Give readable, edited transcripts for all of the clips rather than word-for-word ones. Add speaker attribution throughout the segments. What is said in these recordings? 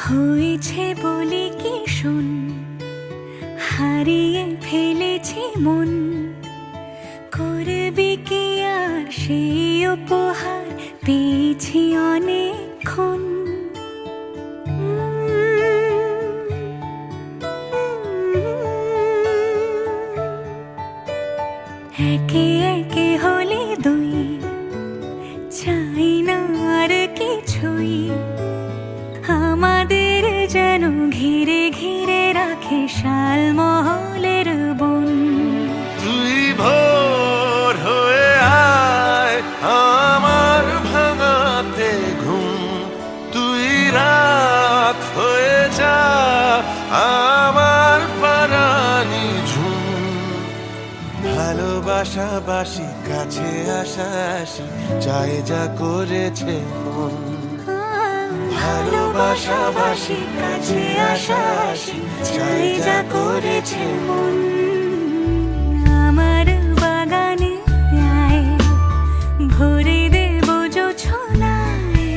Speaker 1: হয়েছে বলে কি শোন, হারিয়ে ফেলেছি মন, করবি কি আর সেই উপহার পেয়েছি অনেকক্ষণ। একে একে হলে দুই, চাই না আর কিছুই, আমাদের যেন ঘিরে ঘিরে রাখে শালমহলের বন।
Speaker 2: তুই ভোর হয়ে আয় আমার ভাঙাতে ঘুম, তুই রাত হয়ে যা আমার পারানি ঝুম। ভালোবাসাবাসি কাছে আসাসি চাই যা করেছে মন। ভালোবাসাবাসি কাছে আসাসি চাই যা করেছে মন।
Speaker 1: আমার বাগানে আয়, ভরে দেব জোছনায়,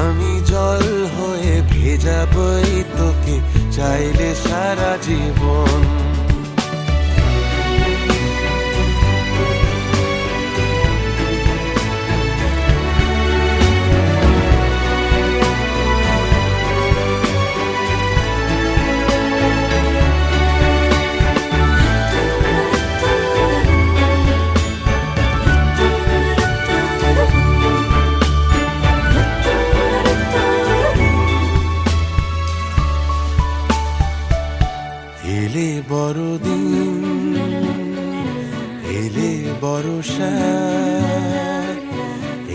Speaker 2: আমি জল হয়ে ভেজাবই তোকে চাইলে সারা জীবন। এলে বড়দিন, এলে বর্ষা,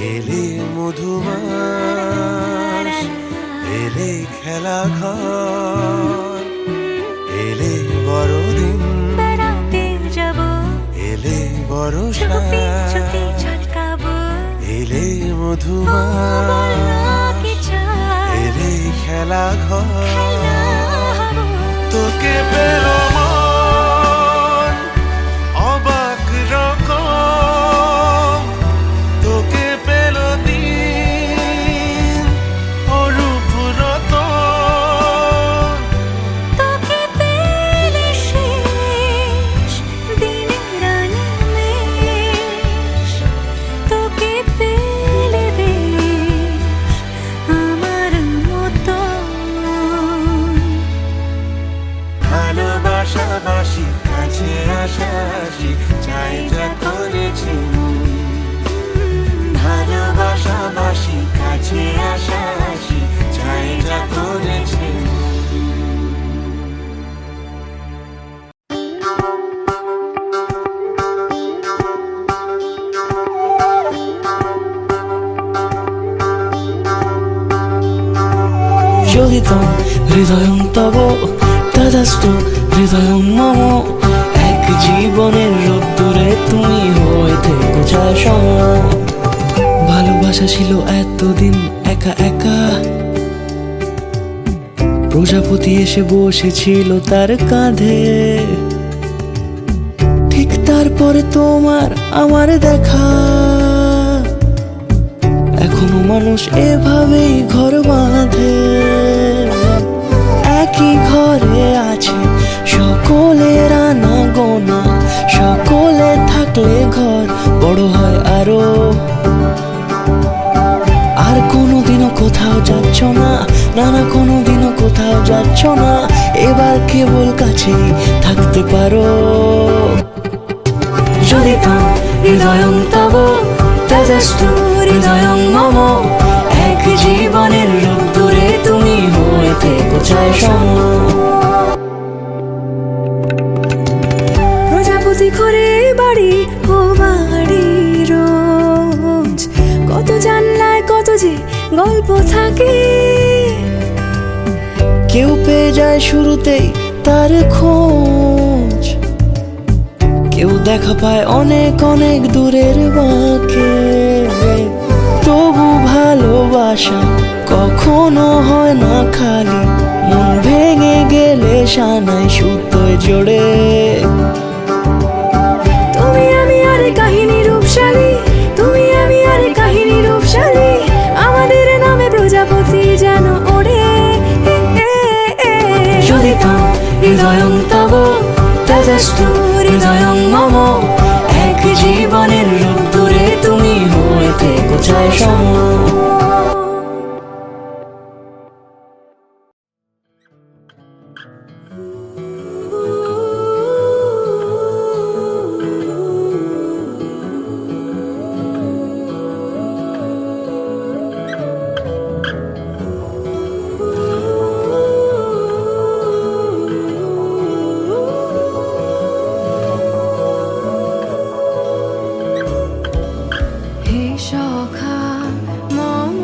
Speaker 2: এলে মধুমাস, এলে খেলা ঘর। এলে বড়দিন,
Speaker 1: বেড়াতে যাব,
Speaker 2: এলে বর্ষা,
Speaker 1: চুপি চুপি ঝলকাবো,
Speaker 2: এলে মধুমাস,
Speaker 1: কি চাই
Speaker 2: এলে খেলা ঘর।
Speaker 1: খেলাবো।
Speaker 2: তোকে পেলো মন অবাক রকম, তোকে পেলো দিন অরূপ রতন।
Speaker 1: তোকে পেলে শেষ দিনের আনিমেষ, তোকে পেলে বেশ আমার মতন।
Speaker 2: ভালোবাসাবাসি কাছে আসাসি চাই যা করেছি মন। ভালোবাসাবাসি কাছে আসাসি চাই যা করেছি মন।
Speaker 3: যোগিতম হৃদয়ং তব তদাস্তু হৃদয়ং মম। এক জীবনের রোদ্দুরে তুমি হয়ে থেকো চায় সম। ভালোবাসা ছিল এতদিন একা একা, প্রজাপতি এসে বসেছিল তার কাঁধে। ঠিক তারপরে তোমার আমার দেখা, এখনো মানুষ এভাবেই ঘর বাঁধে। একই ঘরে আছে সকলের আনা গোনা, সকলে থাকলে ঘর বড় হয় আরো। আর কোনোদিনও কোথাও যাচ্ছ না, না না কোনোদিনও কোথাও যাচ্ছ না, এবার কেবল কাছেই থাকতে পারো। যদি তাম হৃদয়ং তব তেজস্তু হৃদয়ং মম। এক জীবনের রোদ্দুরে তুমি হয়ে থেকো চায় সম।
Speaker 1: প্রজাপতি ঘরে বাড়ি ও বাড়ি রোজ, কত জানলায় কত যে গল্প থাকে।
Speaker 3: কেউ পেয়ে যায় শুরুতেই তার খোঁজ, কেউ দেখা পায় অনেক অনেক দূরের বাঁকে। তবু ভালোবাসা কখনো হয় না খালি, মন ভেঙে গেলে সানায় সুতোয় জোড়ে।
Speaker 1: তুমি আমি আর কাহিনী রূপশালী, তুমি আমি আর কাহিনী রূপশালী, আমাদের নামে প্রজাপতি যেন ওড়ে।
Speaker 3: তদাস্তু হৃদয়ং মম, এক জীবনের রোদ্দুরে তুমি হয়ে থেকো ছায়া সম।
Speaker 1: হে সখা মম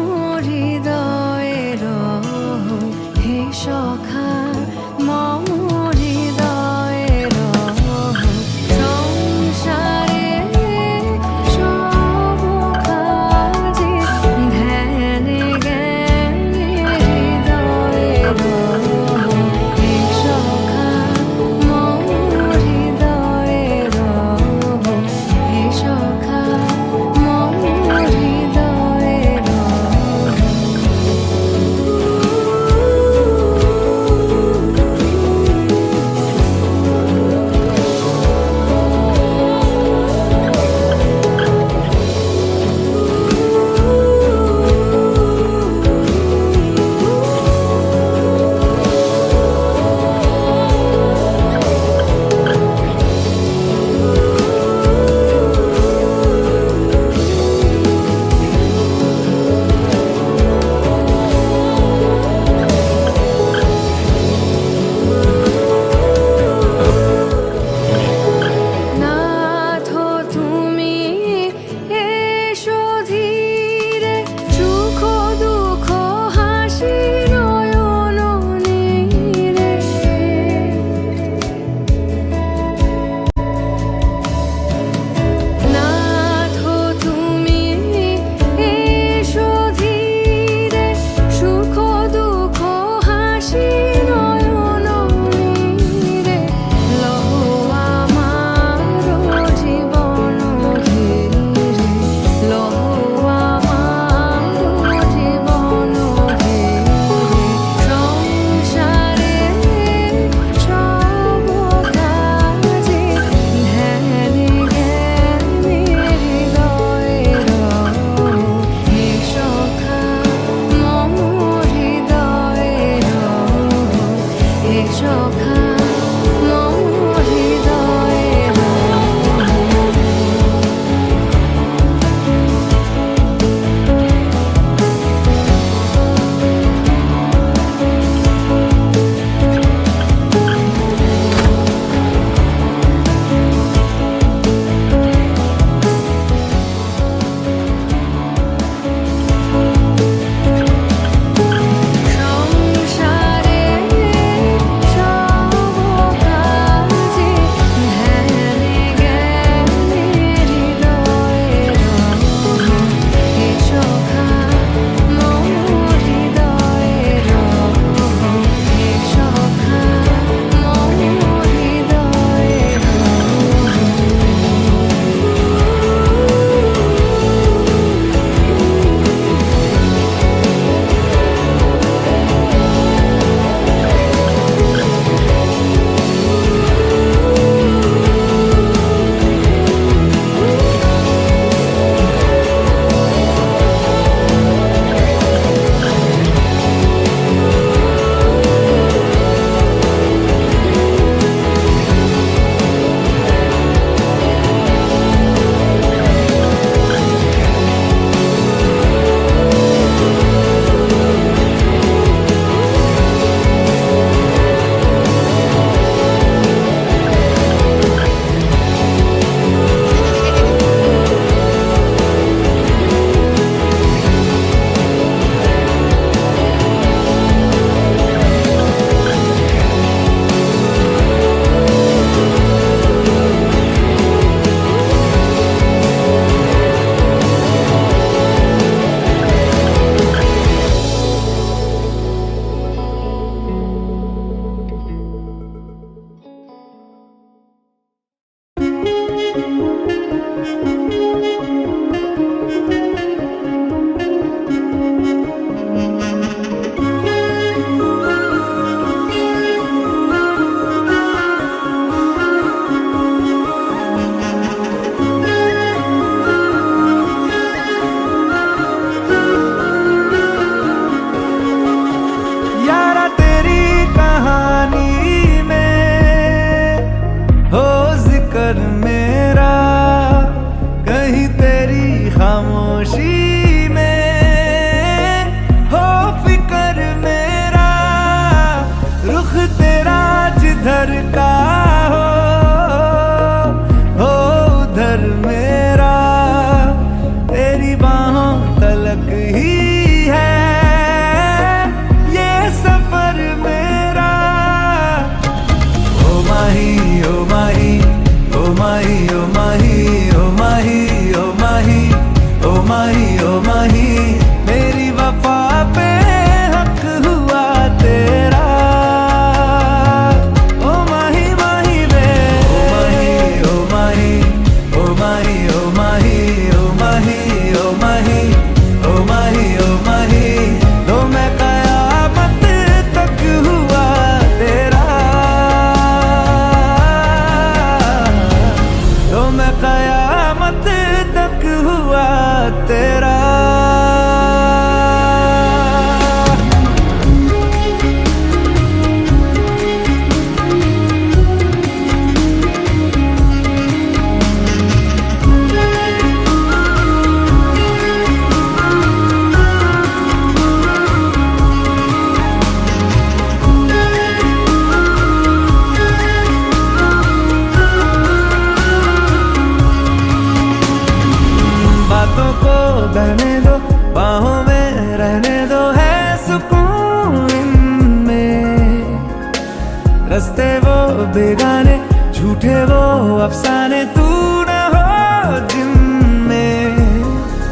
Speaker 4: अफसाने तू न हो जिनमें।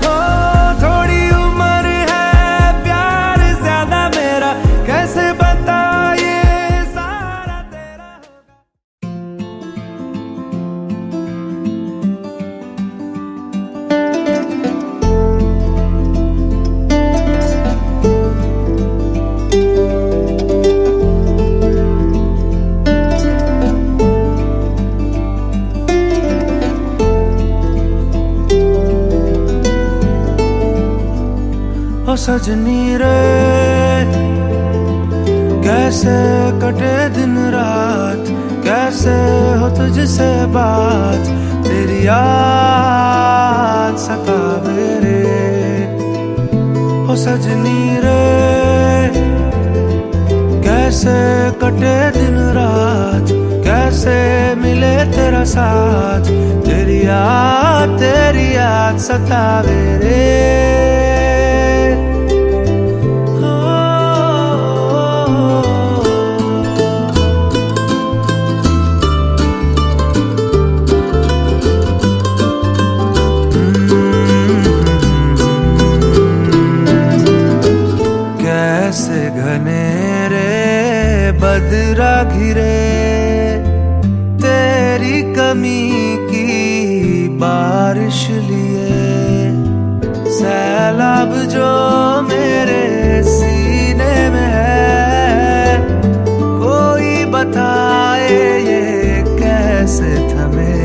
Speaker 4: ओ थोड़ी उम्र है प्यार ज्यादा मेरा, कैसे बता ये सारा तेरा होगा। ओ सजनी रे कैसे कटे दिन रात, कैसे हो तुझसे बात, तेरी याद सतावे रे। ओ सजनी रे कैसे कटे दिन रात, कैसे मिले तेरा साथ, तेरी याद सतावे रे। कैसे घनेरे बदरा घिरे तेरी कमी की बारिश लिए, सैलाब जो मेरे सीने में है, कोई बताए ये कैसे थमे,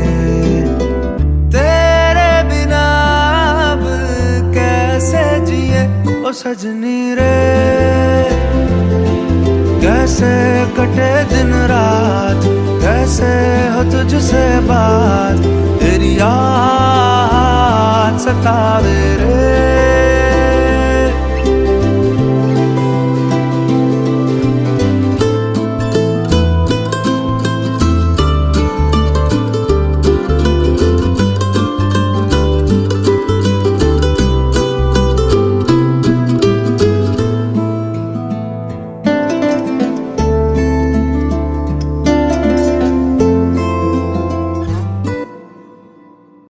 Speaker 4: तेरे बिना अब कैसे जिए। ओ सजनी रे कैसे कटे दिन रात, कैसे हो तुझसे बात, तेरी याद सतावे